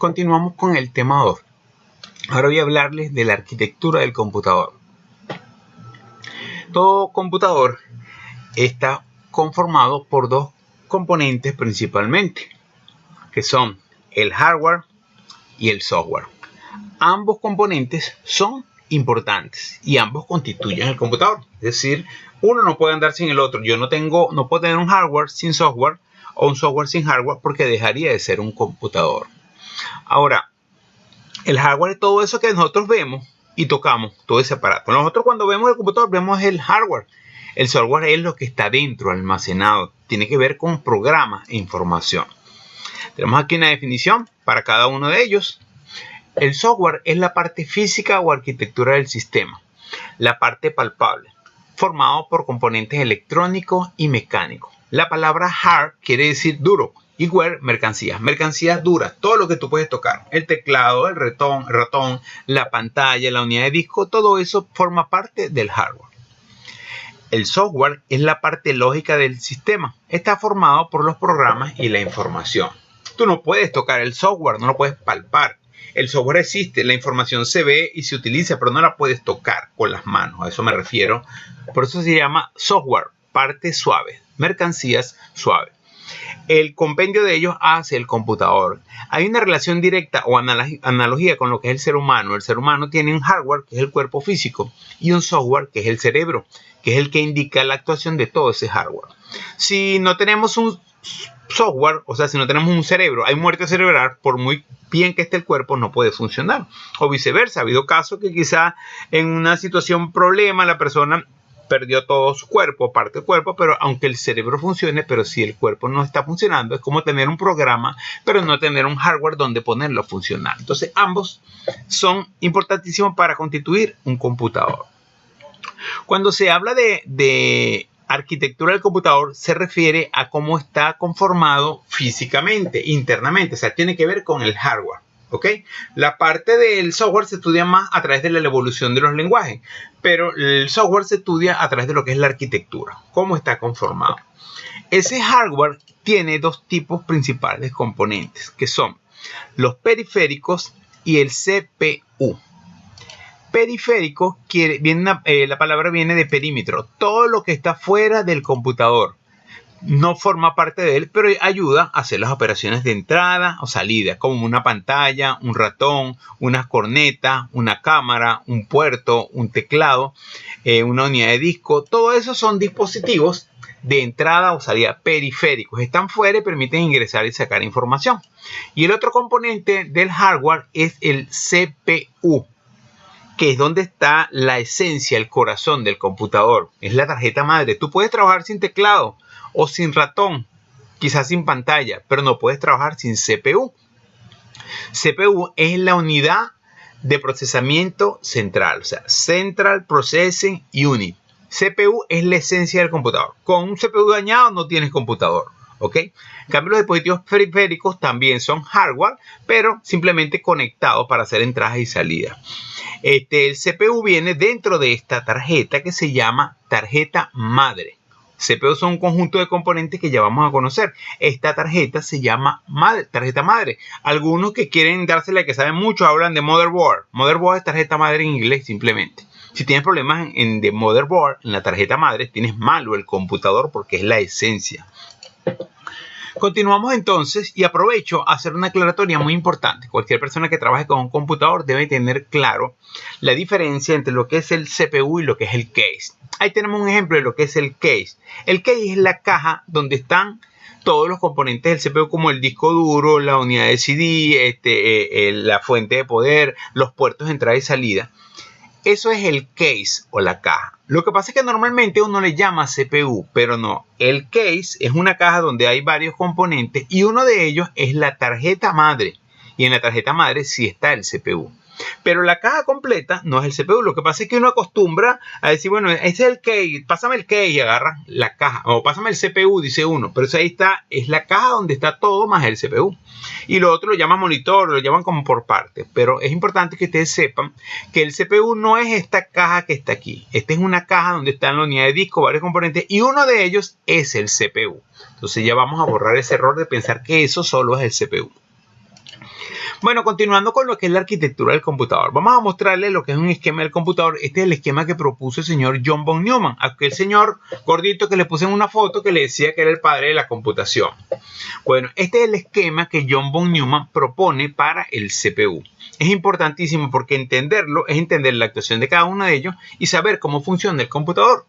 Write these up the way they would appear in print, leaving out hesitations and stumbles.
Continuamos con el tema 2. Ahora voy a hablarles de la arquitectura del computador. Todo computador está conformado por dos componentes principalmente, que son el hardware y el software. Ambos componentes son importantes y ambos constituyen el computador. Es decir, uno no puede andar sin el otro. Yo no puedo tener un hardware sin software o un software sin hardware porque dejaría de ser un computador. Ahora, el hardware es todo eso que nosotros vemos y tocamos, todo ese aparato. Nosotros cuando vemos el computador vemos el hardware. El software es lo que está dentro, almacenado. Tiene que ver con programas e información. Tenemos aquí una definición para cada uno de ellos. El software es la parte física o arquitectura del sistema, la parte palpable, formado por componentes electrónicos y mecánicos. La palabra hard quiere decir duro y ware, mercancías. Mercancías duras, todo lo que tú puedes tocar. El teclado, el ratón, la pantalla, la unidad de disco, todo eso forma parte del hardware. El software es la parte lógica del sistema. Está formado por los programas y la información. Tú no puedes tocar el software, no lo puedes palpar. El software existe, la información se ve y se utiliza, pero no la puedes tocar con las manos. A eso me refiero. Por eso se llama software, parte suave, mercancías suaves. El compendio de ellos hace el computador. Hay una relación directa o analogía con lo que es el ser humano. El ser humano tiene un hardware, que es el cuerpo físico, y un software, que es el cerebro, que es el que indica la actuación de todo ese hardware. Si no tenemos un software, o sea, si no tenemos un cerebro, hay muerte cerebral, por muy bien que esté el cuerpo, no puede funcionar. O viceversa, ha habido casos que quizá en una situación problema la persona perdió todo su cuerpo, parte del cuerpo, pero aunque el cerebro funcione, pero si el cuerpo no está funcionando, es como tener un programa, pero no tener un hardware donde ponerlo a funcionar. Entonces, ambos son importantísimos para constituir un computador. Cuando se habla de arquitectura del computador, se refiere a cómo está conformado físicamente, internamente, o sea, tiene que ver con el hardware. ¿Ok? La parte del software se estudia más a través de la evolución de los lenguajes, pero el software se estudia a través de lo que es la arquitectura, cómo está conformado. Ese hardware tiene dos tipos principales de componentes, que son los periféricos y el CPU. Periférico, la palabra viene de perímetro, todo lo que está fuera del computador. No forma parte de él, pero ayuda a hacer las operaciones de entrada o salida, como una pantalla, un ratón, unas cornetas, una cámara, un puerto, un teclado, una unidad de disco. Todo eso son dispositivos de entrada o salida periféricos. Están fuera y permiten ingresar y sacar información. Y el otro componente del hardware es el CPU, que es donde está la esencia, el corazón del computador. Es la tarjeta madre. Tú puedes trabajar sin teclado o sin ratón, quizás sin pantalla, pero no puedes trabajar sin CPU. CPU es la unidad de procesamiento central, o sea, Central Processing Unit. CPU es la esencia del computador. Con un CPU dañado no tienes computador, ¿ok? En cambio, los dispositivos periféricos también son hardware, pero simplemente conectados para hacer entradas y salidas. El CPU viene dentro de esta tarjeta que se llama tarjeta madre. CPU son un conjunto de componentes que ya vamos a conocer. Esta tarjeta se llama tarjeta madre. Algunos que quieren dársela, que saben mucho, hablan de motherboard. Motherboard es tarjeta madre en inglés simplemente. Si tienes problemas de motherboard, en la tarjeta madre, tienes malo el computador porque es la esencia. Continuamos entonces y aprovecho a hacer una aclaratoria muy importante. Cualquier persona que trabaje con un computador debe tener claro la diferencia entre lo que es el CPU y lo que es el case. Ahí tenemos un ejemplo de lo que es el case. El case es la caja donde están todos los componentes del CPU, como el disco duro, la unidad de CD, la fuente de poder, los puertos de entrada y salida. Eso es el case o la caja. Lo que pasa es que normalmente uno le llama CPU, pero no. El case es una caja donde hay varios componentes y uno de ellos es la tarjeta madre. Y en la tarjeta madre sí está el CPU. Pero la caja completa no es el CPU. Lo que pasa es que uno acostumbra a decir, bueno, ese es el case, pásame el case y agarra la caja. O pásame el CPU, dice uno. Pero eso ahí está, es la caja donde está todo más el CPU. Y lo otro lo llaman monitor, lo llaman como por partes. Pero es importante que ustedes sepan que el CPU no es esta caja que está aquí. Esta es una caja donde están la unidad de disco, varios componentes, y uno de ellos es el CPU. Entonces ya vamos a borrar ese error de pensar que eso solo es el CPU. Bueno, continuando con lo que es la arquitectura del computador, vamos a mostrarle lo que es un esquema del computador. Este es el esquema que propuso el señor John von Neumann, aquel señor gordito que le puse en una foto que le decía que era el padre de la computación. Bueno, este es el esquema que John von Neumann propone para el CPU. Es importantísimo porque entenderlo es entender la actuación de cada uno de ellos y saber cómo funciona el computador.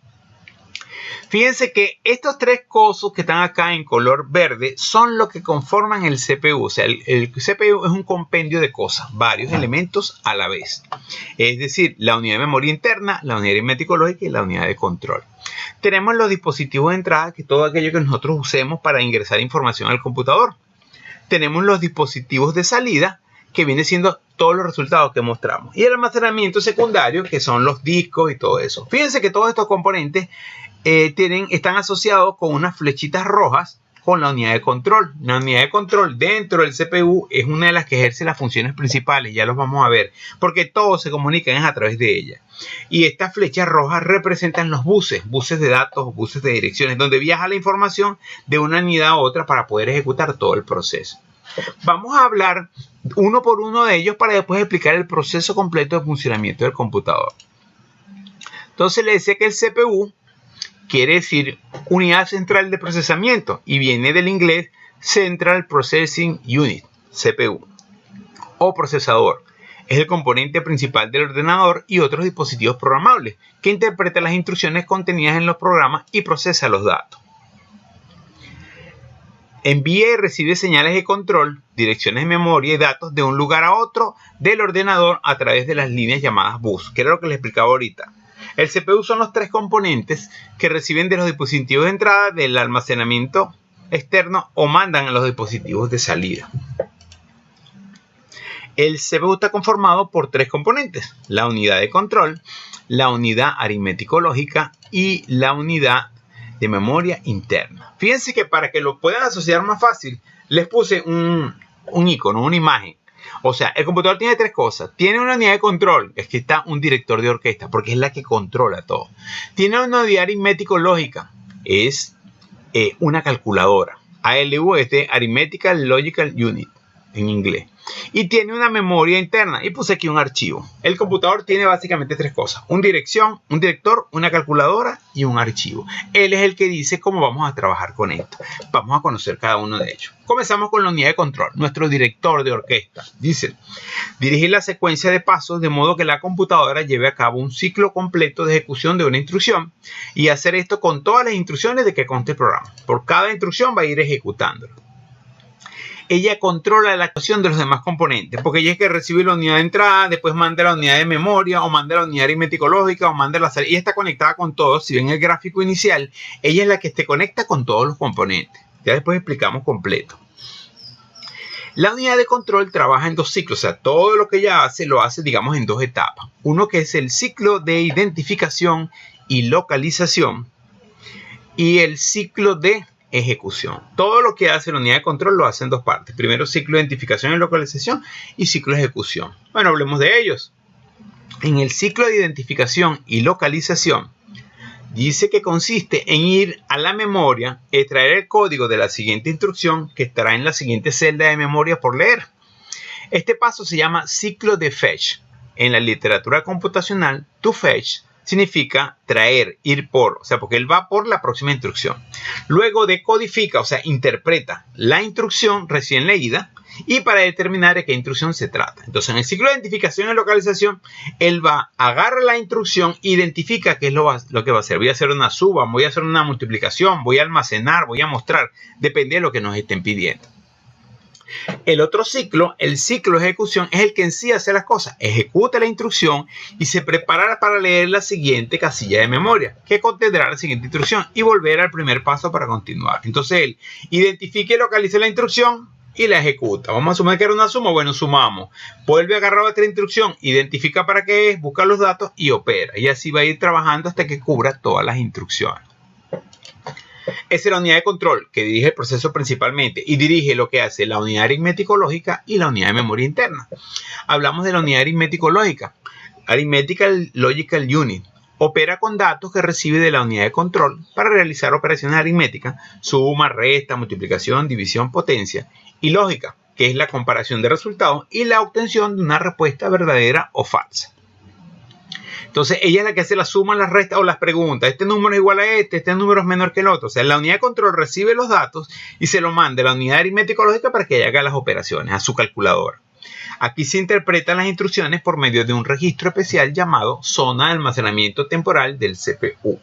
Fíjense que estos tres cosos que están acá en color verde son lo que conforman el CPU. O sea, el CPU es un compendio de cosas, varios elementos a la vez. Es decir, la unidad de memoria interna, la unidad aritmética lógica y la unidad de control. Tenemos los dispositivos de entrada, que es todo aquello que nosotros usemos para ingresar información al computador. Tenemos los dispositivos de salida, que viene siendo todos los resultados que mostramos. Y el almacenamiento secundario, que son los discos y todo eso. Fíjense que todos estos componentes están asociados con unas flechitas rojas con la unidad de control. La unidad de control dentro del CPU es una de las que ejerce las funciones principales, ya los vamos a ver, porque todos se comunican a través de ella. Y estas flechas rojas representan los buses de datos, buses de direcciones, donde viaja la información de una unidad a otra para poder ejecutar todo el proceso. Vamos a hablar uno por uno de ellos para después explicar el proceso completo de funcionamiento del computador. Entonces le decía que el CPU quiere decir unidad central de procesamiento y viene del inglés Central Processing Unit, CPU, o procesador. Es el componente principal del ordenador y otros dispositivos programables que interpreta las instrucciones contenidas en los programas y procesa los datos. Envía y recibe señales de control, direcciones de memoria y datos de un lugar a otro del ordenador a través de las líneas llamadas bus, que era lo que les explicaba ahorita. El CPU son los tres componentes que reciben de los dispositivos de entrada del almacenamiento externo o mandan a los dispositivos de salida. El CPU está conformado por tres componentes: la unidad de control, la unidad aritmético-lógica y la unidad de memoria interna. Fíjense que para que lo puedan asociar más fácil, les puse un icono, una imagen. O sea, el computador tiene tres cosas. Tiene una unidad de control, es que está un director de orquesta, porque es la que controla todo. Tiene una unidad aritmético-lógica, es una calculadora. ALU es de Arithmetical Logical Unit, en inglés. Y tiene una memoria interna, y puse aquí un archivo. El computador tiene básicamente tres cosas: un director, una calculadora y un archivo. Él es el que dice cómo vamos a trabajar con esto. Vamos a conocer cada uno de ellos. Comenzamos con la unidad de control, nuestro director de orquesta. Dice: dirigir la secuencia de pasos de modo que la computadora lleve a cabo un ciclo completo de ejecución de una instrucción, y hacer esto con todas las instrucciones de que conste el programa. Por cada instrucción va a ir ejecutándolo. Ella controla la actuación de los demás componentes, porque ella es que recibe la unidad de entrada, después manda la unidad de memoria, o manda la unidad aritmético-lógica, o manda la salida. Ella está conectada con todos. Si ven el gráfico inicial, ella es la que se conecta con todos los componentes. Ya después explicamos completo. La unidad de control trabaja en dos ciclos, o sea, todo lo que ella hace, lo hace, digamos, en dos etapas. Uno que es el ciclo de identificación y localización, y el ciclo de ejecución. Todo lo que hace la unidad de control lo hace en dos partes. Primero, ciclo de identificación y localización, y ciclo de ejecución. Bueno, hablemos de ellos. En el ciclo de identificación y localización, dice que consiste en ir a la memoria, extraer el código de la siguiente instrucción que estará en la siguiente celda de memoria por leer. Este paso se llama ciclo de fetch. En la literatura computacional, to fetch significa traer, ir por, o sea, porque él va por la próxima instrucción. Luego decodifica, o sea, interpreta la instrucción recién leída, y para determinar de qué instrucción se trata. Entonces, en el ciclo de identificación y localización, él agarra la instrucción, identifica qué es lo que va a hacer. Voy a hacer una suba, voy a hacer una multiplicación, voy a almacenar, voy a mostrar, depende de lo que nos estén pidiendo. El otro ciclo, el ciclo de ejecución, es el que en sí hace las cosas. Ejecuta la instrucción y se prepara para leer la siguiente casilla de memoria, que contendrá la siguiente instrucción, y volver al primer paso para continuar. Entonces él identifica y localiza la instrucción y la ejecuta. Vamos a sumar que era una suma. Bueno, sumamos. Vuelve a agarrar otra instrucción, identifica para qué es, busca los datos y opera. Y así va a ir trabajando hasta que cubra todas las instrucciones. Esa es la unidad de control, que dirige el proceso principalmente y dirige lo que hace la unidad aritmético-lógica y la unidad de memoria interna. Hablamos de la unidad aritmético-lógica, Arithmetical Logical Unit. Opera con datos que recibe de la unidad de control para realizar operaciones aritméticas, suma, resta, multiplicación, división, potencia, y lógica, que es la comparación de resultados, y la obtención de una respuesta verdadera o falsa. Entonces, ella es la que hace la suma, las restas o las preguntas. Este número es igual a este número es menor que el otro. O sea, la unidad de control recibe los datos y se los manda a la unidad aritmético-lógica para que ella haga las operaciones a su calculadora. Aquí se interpretan las instrucciones por medio de un registro especial llamado zona de almacenamiento temporal del CPU.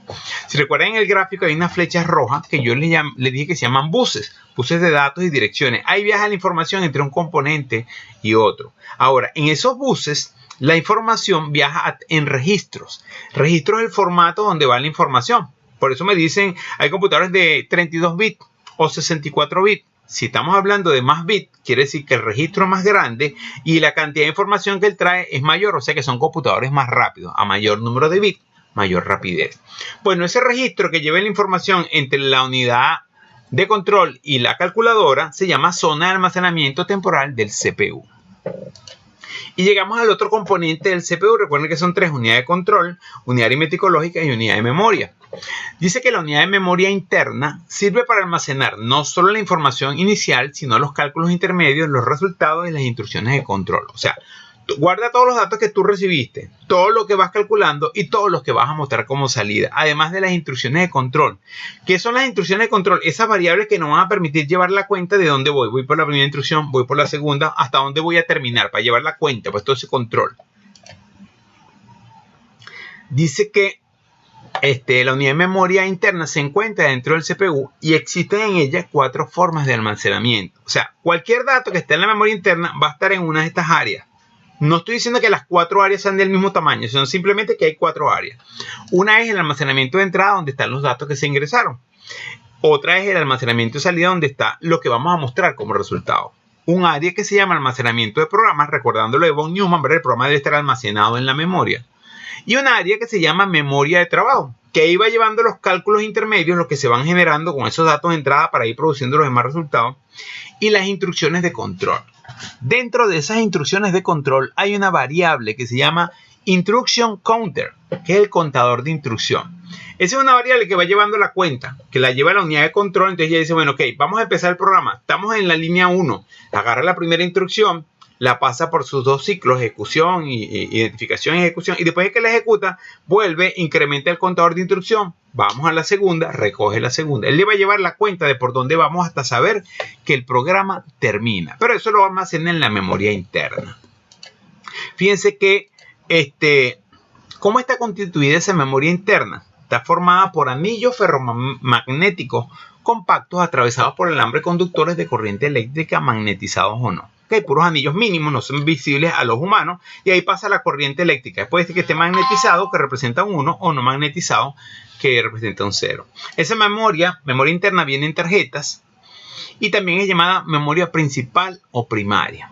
Si recuerdan, en el gráfico hay unas flechas rojas que yo les dije que se llaman buses de datos y direcciones. Ahí viaja la información entre un componente y otro. Ahora, en esos buses, la información viaja en registros. Registros es el formato donde va la información. Por eso me dicen, hay computadores de 32 bits o 64 bits. Si estamos hablando de más bits, quiere decir que el registro es más grande y la cantidad de información que él trae es mayor. O sea que son computadores más rápidos. A mayor número de bits, mayor rapidez. Bueno, ese registro que lleva la información entre la unidad de control y la calculadora se llama zona de almacenamiento temporal del CPU. Y llegamos al otro componente del CPU. Recuerden que son tres: unidad de control, unidad aritmético-lógica y unidad de memoria. Dice que la unidad de memoria interna sirve para almacenar no solo la información inicial, sino los cálculos intermedios, los resultados y las instrucciones de control. O sea, guarda todos los datos que tú recibiste, todo lo que vas calculando y todos los que vas a mostrar como salida, además de las instrucciones de control. ¿Qué son las instrucciones de control? Esas variables que nos van a permitir llevar la cuenta de dónde voy. Voy por la primera instrucción, voy por la segunda, hasta dónde voy a terminar, para llevar la cuenta, pues todo ese control. Dice que la unidad de memoria interna se encuentra dentro del CPU y existen en ella 4 formas de almacenamiento. O sea, cualquier dato que esté en la memoria interna va a estar en una de estas áreas. No estoy diciendo que las 4 áreas sean del mismo tamaño, sino simplemente que hay 4 áreas. Una es el almacenamiento de entrada, donde están los datos que se ingresaron. Otra es el almacenamiento de salida, donde está lo que vamos a mostrar como resultado. Un área que se llama almacenamiento de programas, recordándolo de von Neumann, el programa debe estar almacenado en la memoria. Y un área que se llama memoria de trabajo, que ahí va llevando los cálculos intermedios, los que se van generando con esos datos de entrada para ir produciendo los demás resultados, y las instrucciones de control. Dentro de esas instrucciones de control hay una variable que se llama Instruction Counter, que es el contador de instrucción. Esa es una variable que va llevando la cuenta, que la lleva a la unidad de control. Entonces ya dice, bueno, ok, vamos a empezar el programa. Estamos en la línea 1. Agarra la primera instrucción, la pasa por sus 2 ciclos, ejecución, identificación y ejecución. Y después de que la ejecuta, vuelve, incrementa el contador de instrucción. Vamos a la segunda, recoge la segunda. Él le va a llevar la cuenta de por dónde vamos hasta saber que el programa termina. Pero eso lo almacena en la memoria interna. Fíjense que, ¿cómo está constituida esa memoria interna? Está formada por anillos ferromagnéticos compactos atravesados por alambres conductores de corriente eléctrica magnetizados o no. Okay, puros anillos mínimos, no son visibles a los humanos, y ahí pasa la corriente eléctrica. Puede ser que esté magnetizado, que representa un 1, o no magnetizado, que representa un 0. Esa memoria interna, viene en tarjetas y también es llamada memoria principal o primaria.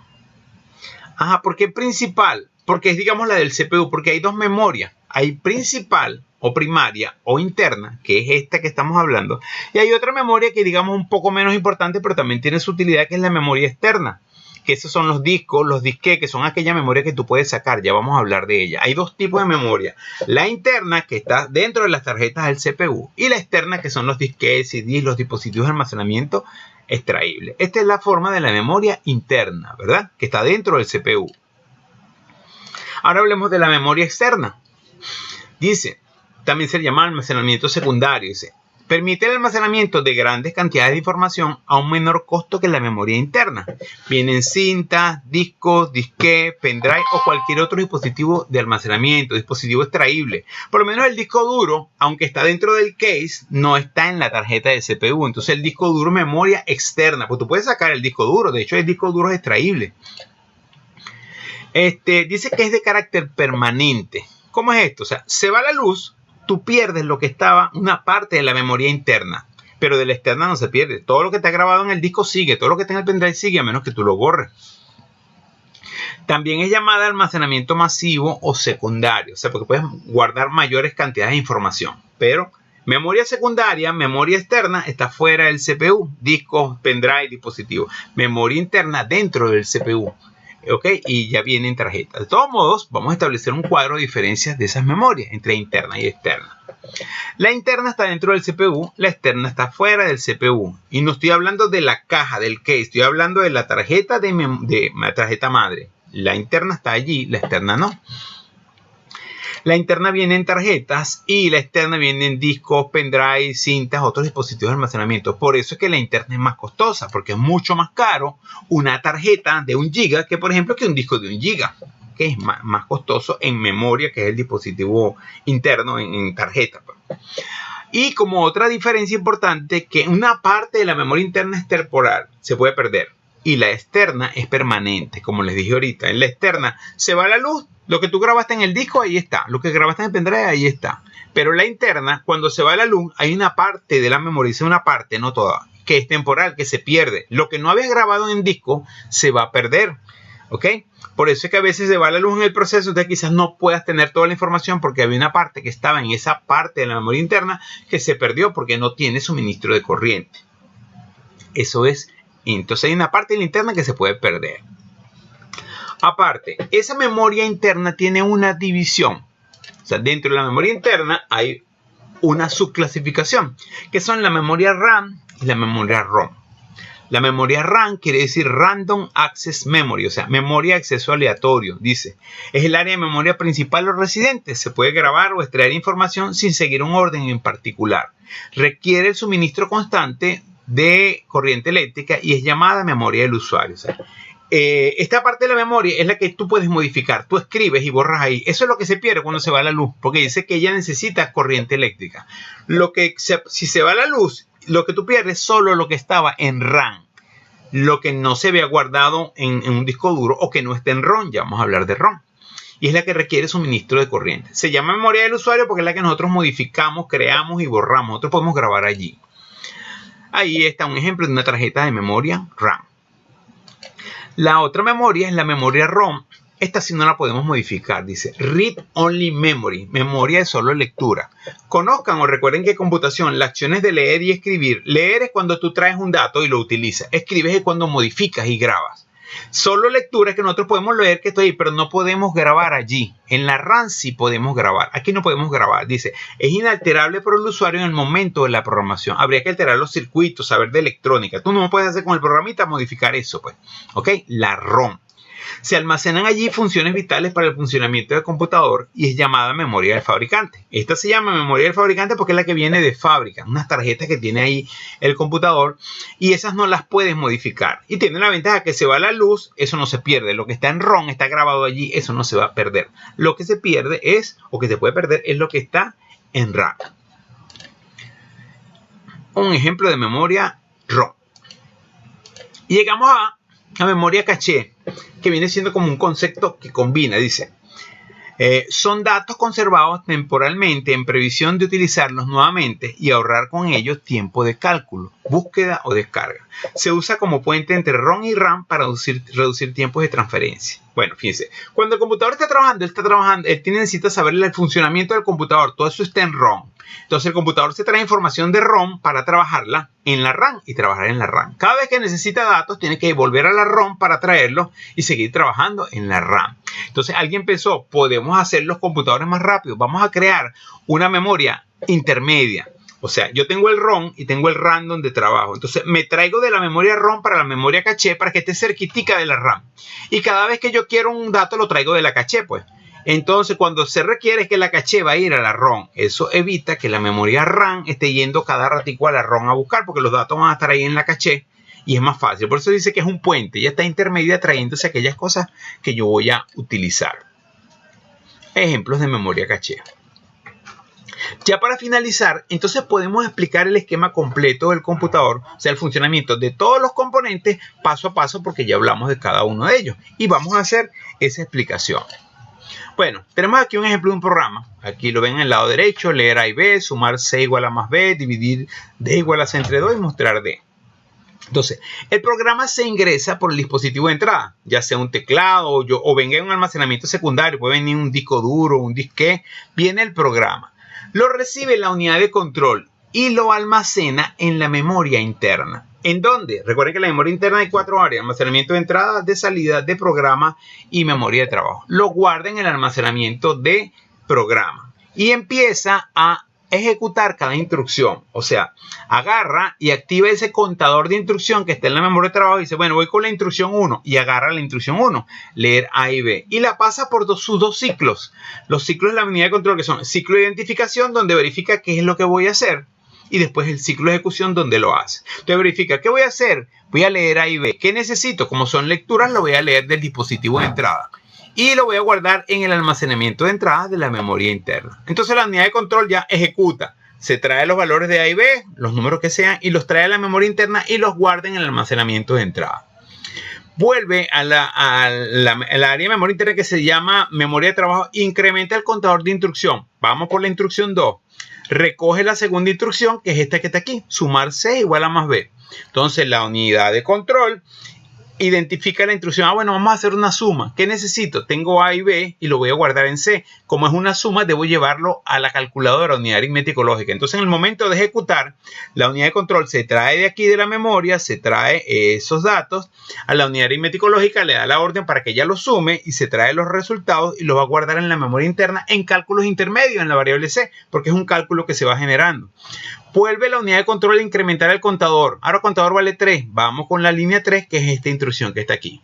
Ajá, ¿por qué principal? Porque es, digamos, la del CPU, porque hay 2 memorias. Hay principal o primaria o interna, que es esta que estamos hablando, y hay otra memoria que, digamos, un poco menos importante, pero también tiene su utilidad, que es la memoria externa. Que esos son los discos, los disquetes, que son aquella memoria que tú puedes sacar. Ya vamos a hablar de ella. Hay 2 tipos de memoria. La interna, que está dentro de las tarjetas del CPU, y la externa, que son los disquetes, CDs, los dispositivos de almacenamiento extraíbles. Esta es la forma de la memoria interna, ¿verdad? Que está dentro del CPU. Ahora hablemos de la memoria externa. Dice, también se llama almacenamiento secundario. Dice, permite el almacenamiento de grandes cantidades de información a un menor costo que la memoria interna. Vienen cintas, discos, disquetes, pendrive o cualquier otro dispositivo de almacenamiento, dispositivo extraíble. Por lo menos el disco duro, aunque está dentro del case, no está en la tarjeta de CPU. Entonces el disco duro es memoria externa. Pues tú puedes sacar el disco duro. De hecho, el disco duro es extraíble. Dice que es de carácter permanente. ¿Cómo es esto? O sea, se va la luz, tú pierdes lo que estaba, una parte de la memoria interna, pero de la externa no se pierde. Todo lo que está grabado en el disco sigue, todo lo que está en el pendrive sigue, a menos que tú lo borres. También es llamada almacenamiento masivo o secundario, o sea, porque puedes guardar mayores cantidades de información. Pero memoria secundaria, memoria externa, está fuera del CPU, discos, pendrive, dispositivos. Memoria interna dentro del CPU. ¿Ok? Y ya viene en tarjeta. De todos modos, vamos a establecer un cuadro de diferencias de esas memorias entre interna y externa. La interna está dentro del CPU, la externa está fuera del CPU. Y no estoy hablando de la caja, del case, estoy hablando de la tarjeta de la tarjeta madre. La interna está allí, la externa no. La interna viene en tarjetas y la externa viene en discos, pendrive, cintas, otros dispositivos de almacenamiento. Por eso es que la interna es más costosa, porque es mucho más caro una tarjeta de 1 GB que, por ejemplo, que un disco de 1 GB, que es más costoso en memoria, que es el dispositivo interno en tarjeta. Y como otra diferencia importante, que una parte de la memoria interna es temporal, se puede perder. Y la externa es permanente, como les dije ahorita. En la externa se va la luz, lo que tú grabaste en el disco, ahí está. Lo que grabaste en el pendrive, ahí está. Pero la interna, cuando se va la luz, hay una parte de la memoria, es una parte, no toda, que es temporal, que se pierde. Lo que no habías grabado en disco se va a perder. ¿Ok? Por eso es que a veces se va la luz en el proceso, entonces quizás no puedas tener toda la información porque había una parte que estaba en esa parte de la memoria interna que se perdió porque no tiene suministro de corriente. Eso es. Entonces hay una parte de la interna que se puede perder. Aparte, esa memoria interna tiene una división. O sea, dentro de la memoria interna hay una subclasificación, que son la memoria RAM y la memoria ROM. La memoria RAM quiere decir Random Access Memory, o sea, memoria de acceso aleatorio, dice. Es el área de memoria principal o residente. Se puede grabar o extraer información sin seguir un orden en particular. Requiere el suministro constante de corriente eléctrica y es llamada memoria del usuario. O sea, esta parte de la memoria es la que tú puedes modificar. Tú escribes y borras ahí. Eso es lo que se pierde cuando se va la luz, porque dice que ella necesita corriente eléctrica. Si se va la luz, lo que tú pierdes es solo lo que estaba en RAM, lo que no se había guardado en un disco duro o que no está en ROM. Ya vamos a hablar de ROM. Y es la que requiere suministro de corriente. Se llama memoria del usuario porque es la que nosotros modificamos, creamos y borramos. Nosotros podemos grabar allí. Ahí está un ejemplo de una tarjeta de memoria RAM. La otra memoria es la memoria ROM. Esta sí no la podemos modificar. Dice Read Only Memory, memoria de solo lectura. Conozcan o recuerden que en computación la acción es de leer y escribir. Leer es cuando tú traes un dato y lo utilizas. Escribes es cuando modificas y grabas. Solo lectura es que nosotros podemos leer que estoy ahí, pero no podemos grabar allí. En la RAM sí podemos grabar. Aquí no podemos grabar. Dice, es inalterable por el usuario en el momento de la programación. Habría que alterar los circuitos, saber de electrónica. Tú no puedes hacer con el programita modificar eso, pues. ¿Ok? La ROM. Se almacenan allí funciones vitales para el funcionamiento del computador y es llamada memoria del fabricante. Esta se llama memoria del fabricante porque es la que viene de fábrica, unas tarjetas que tiene ahí el computador y esas no las puedes modificar. Y tiene la ventaja que se va la luz, eso no se pierde. Lo que está en ROM está grabado allí, eso no se va a perder. Lo que se pierde es, o que se puede perder, es lo que está en RAM. Un ejemplo de memoria ROM. Y llegamos a la memoria caché, que viene siendo como un concepto que combina, dice. Son datos conservados temporalmente en previsión de utilizarlos nuevamente y ahorrar con ellos tiempo de cálculo, búsqueda o descarga. Se usa como puente entre ROM y RAM para reducir tiempos de transferencia. Bueno, fíjense, cuando el computador está trabajando, él necesita saber el funcionamiento del computador. Todo eso está en ROM. Entonces el computador se trae información de ROM para trabajarla en la RAM y trabajar en la RAM. Cada vez que necesita datos, tiene que volver a la ROM para traerlos y seguir trabajando en la RAM. Entonces alguien pensó, podemos hacer los computadores más rápidos. Vamos a crear una memoria intermedia. O sea, yo tengo el ROM y tengo el RAM donde trabajo. Entonces me traigo de la memoria ROM para la memoria caché para que esté cerquitica de la RAM. Y cada vez que yo quiero un dato lo traigo de la caché, pues. Entonces cuando se requiere es que la caché va a ir a la ROM. Eso evita que la memoria RAM esté yendo cada ratico a la ROM a buscar porque los datos van a estar ahí en la caché y es más fácil. Por eso dice que es un puente. Ya está intermedia trayéndose aquellas cosas que yo voy a utilizar. Ejemplos de memoria caché. Ya para finalizar, entonces podemos explicar el esquema completo del computador, o sea, el funcionamiento de todos los componentes paso a paso porque ya hablamos de cada uno de ellos. Y vamos a hacer esa explicación. Bueno, tenemos aquí un ejemplo de un programa. Aquí lo ven en el lado derecho, leer A y B, sumar C igual a más B, dividir D igual a C entre 2 y mostrar D. Entonces, el programa se ingresa por el dispositivo de entrada, ya sea un teclado o venga en un almacenamiento secundario, puede venir un disco duro, un disquete, viene el programa. Lo recibe la unidad de control y lo almacena en la memoria interna. ¿En dónde? Recuerden que la memoria interna hay 4 áreas: almacenamiento de entrada, de salida, de programa y memoria de trabajo. Lo guarda en el almacenamiento de programa y empieza a ejecutar cada instrucción. O sea, agarra y activa ese contador de instrucción que está en la memoria de trabajo y dice, bueno, voy con la instrucción 1 y agarra la instrucción 1, leer A y B. Y la pasa por sus dos ciclos. Los ciclos de la unidad de control, que son el ciclo de identificación, donde verifica qué es lo que voy a hacer. Y después el ciclo de ejecución, donde lo hace. Entonces verifica, ¿qué voy a hacer? Voy a leer A y B. ¿Qué necesito? Como son lecturas, lo voy a leer del dispositivo de entrada. Y lo voy a guardar en el almacenamiento de entrada de la memoria interna. Entonces la unidad de control ya ejecuta. Se trae los valores de A y B, los números que sean, y los trae a la memoria interna y los guarda en el almacenamiento de entrada. Vuelve a la área de memoria interna que se llama memoria de trabajo. Incrementa el contador de instrucción. Vamos por la instrucción 2. Recoge la segunda instrucción, que es esta que está aquí. Sumar C igual a más B. Entonces la unidad de control identifica la instrucción. Bueno, vamos a hacer una suma. ¿Qué necesito? Tengo A y B y lo voy a guardar en C. Como es una suma, debo llevarlo a la calculadora, unidad aritmética lógica. Entonces, en el momento de ejecutar, la unidad de control se trae de aquí de la memoria, se trae esos datos a la unidad aritmética lógica, le da la orden para que ella los sume y se trae los resultados y los va a guardar en la memoria interna en cálculos intermedios en la variable C, porque es un cálculo que se va generando. Vuelve la unidad de control a incrementar el contador. Ahora el contador vale 3. Vamos con la línea 3, que es esta instrucción que está aquí.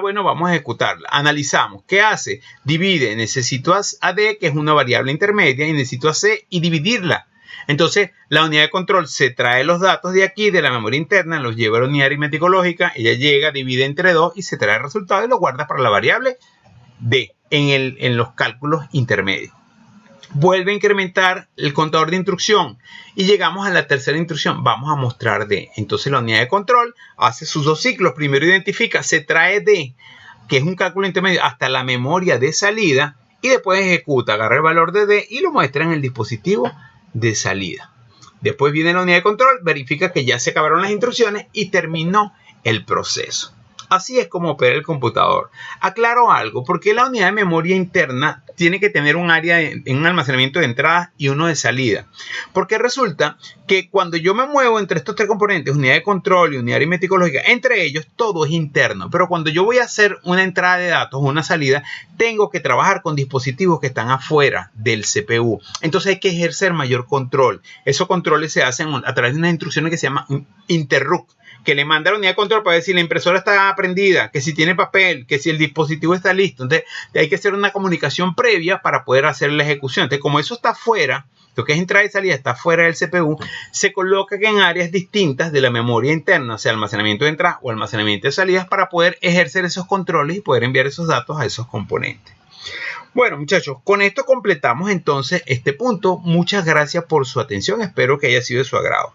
Bueno, vamos a ejecutarla. Analizamos. ¿Qué hace? Divide. Necesito a D, que es una variable intermedia, y necesito a C y dividirla. Entonces, la unidad de control se trae los datos de aquí, de la memoria interna, los lleva a la unidad aritmético lógica, ella llega, divide entre 2 y se trae el resultado y lo guarda para la variable D en los cálculos intermedios. Vuelve a incrementar el contador de instrucción y llegamos a la tercera instrucción. Vamos a mostrar D. Entonces la unidad de control hace sus dos ciclos. Primero identifica, se trae D, que es un cálculo intermedio, hasta la memoria de salida y después ejecuta, agarra el valor de D y lo muestra en el dispositivo de salida. Después viene la unidad de control, verifica que ya se acabaron las instrucciones y terminó el proceso. Así es como opera el computador. Aclaro algo, porque la unidad de memoria interna tiene que tener un área en un almacenamiento de entrada y uno de salida. Porque resulta que cuando yo me muevo entre estos tres componentes, unidad de control y unidad aritmética lógica, entre ellos todo es interno. Pero cuando yo voy a hacer una entrada de datos o una salida, tengo que trabajar con dispositivos que están afuera del CPU. Entonces hay que ejercer mayor control. Esos controles se hacen a través de unas instrucciones que se llaman interrupt, que le manda a la unidad de control para decir la impresora está prendida, que si tiene papel, que si el dispositivo está listo. Entonces hay que hacer una comunicación previa para poder hacer la ejecución. Entonces, como eso está fuera, lo que es entrada y salida está fuera del CPU, se coloca en áreas distintas de la memoria interna, o sea, almacenamiento de entrada o almacenamiento de salidas, para poder ejercer esos controles y poder enviar esos datos a esos componentes. Bueno, muchachos, con esto completamos entonces este punto. Muchas gracias por su atención. Espero que haya sido de su agrado.